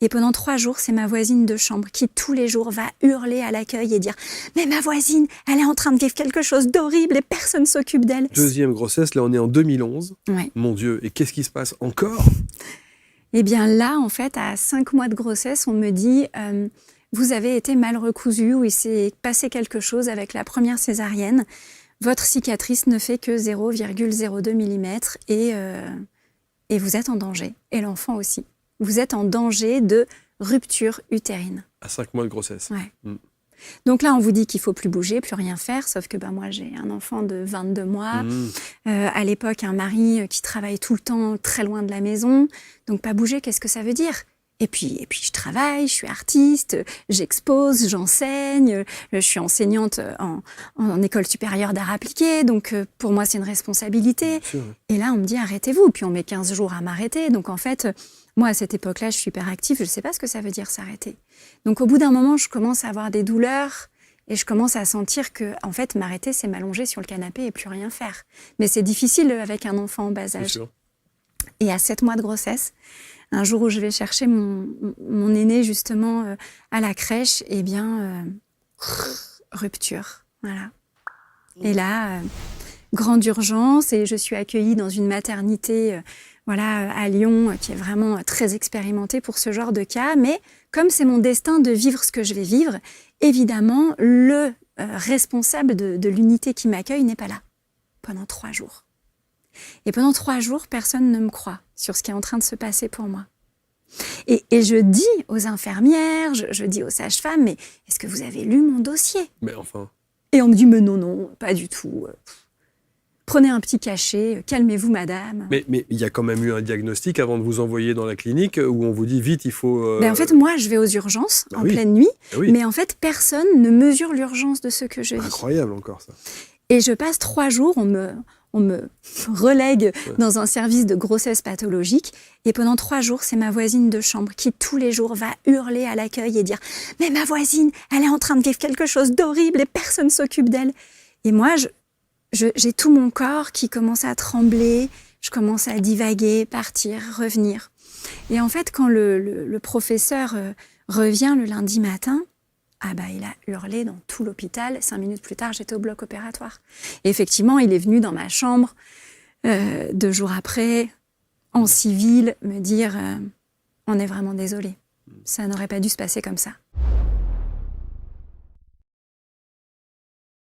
Et pendant 3 jours, c'est ma voisine de chambre qui, tous les jours, va hurler à l'accueil et dire « Mais ma voisine, elle est en train de vivre quelque chose d'horrible et personne s'occupe d'elle. » Deuxième grossesse, là on est en 2011. Ouais. Mon Dieu, et qu'est-ce qui se passe encore? Eh bien là, en fait, à 5 mois de grossesse, on me dit vous avez été mal recousu ou il s'est passé quelque chose avec la première césarienne. Votre cicatrice ne fait que 0,02 mm et vous êtes en danger. Et l'enfant aussi. Vous êtes en danger de rupture utérine. À 5 mois de grossesse. Ouais. Donc là, on vous dit qu'il ne faut plus bouger, plus rien faire, sauf que moi, j'ai un enfant de 22 mois. À l'époque, un mari qui travaille tout le temps très loin de la maison. Donc pas bouger, qu'est-ce que ça veut dire ? Et puis je travaille, je suis artiste, j'expose, j'enseigne, je suis enseignante en école supérieure d'art appliqué, donc pour moi c'est une responsabilité. Sûr, ouais. Et là on me dit arrêtez-vous, puis on met 15 jours à m'arrêter, donc en fait, moi à cette époque-là je suis hyperactive, je ne sais pas ce que ça veut dire s'arrêter. Donc au bout d'un moment je commence à avoir des douleurs et je commence à sentir que en fait m'arrêter c'est m'allonger sur le canapé et plus rien faire. Mais c'est difficile avec un enfant en bas âge. Sûr. Et à 7 mois de grossesse, un jour où je vais chercher mon aîné justement à la crèche, eh bien, rupture, voilà. Et là, grande urgence, et je suis accueillie dans une maternité à Lyon, qui est vraiment très expérimentée pour ce genre de cas. Mais comme c'est mon destin de vivre ce que je vais vivre, évidemment, le responsable de l'unité qui m'accueille n'est pas là pendant 3 jours. Et pendant 3 jours, personne ne me croit sur ce qui est en train de se passer pour moi. Et je dis aux infirmières, je dis aux sages-femmes, mais est-ce que vous avez lu mon dossier ? Mais enfin... Et on me dit, mais non, pas du tout. Prenez un petit cachet, calmez-vous madame. Mais il y a quand même eu un diagnostic avant de vous envoyer dans la clinique où on vous dit vite, il faut... En fait, moi, je vais aux urgences en pleine nuit, mais en fait, personne ne mesure l'urgence de ce que je vis. Incroyable encore ça. Et je passe 3 jours, on me relègue dans un service de grossesse pathologique. Et pendant 3 jours, c'est ma voisine de chambre qui, tous les jours, va hurler à l'accueil et dire « Mais ma voisine, elle est en train de vivre quelque chose d'horrible et personne s'occupe d'elle. » Et moi, j'ai tout mon corps qui commence à trembler, je commence à divaguer, partir, revenir. Et en fait, quand le professeur revient le lundi matin, il a hurlé dans tout l'hôpital. 5 minutes plus tard, j'étais au bloc opératoire. Et effectivement, il est venu dans ma chambre 2 jours après, en civil, me dire on est vraiment désolé. Ça n'aurait pas dû se passer comme ça.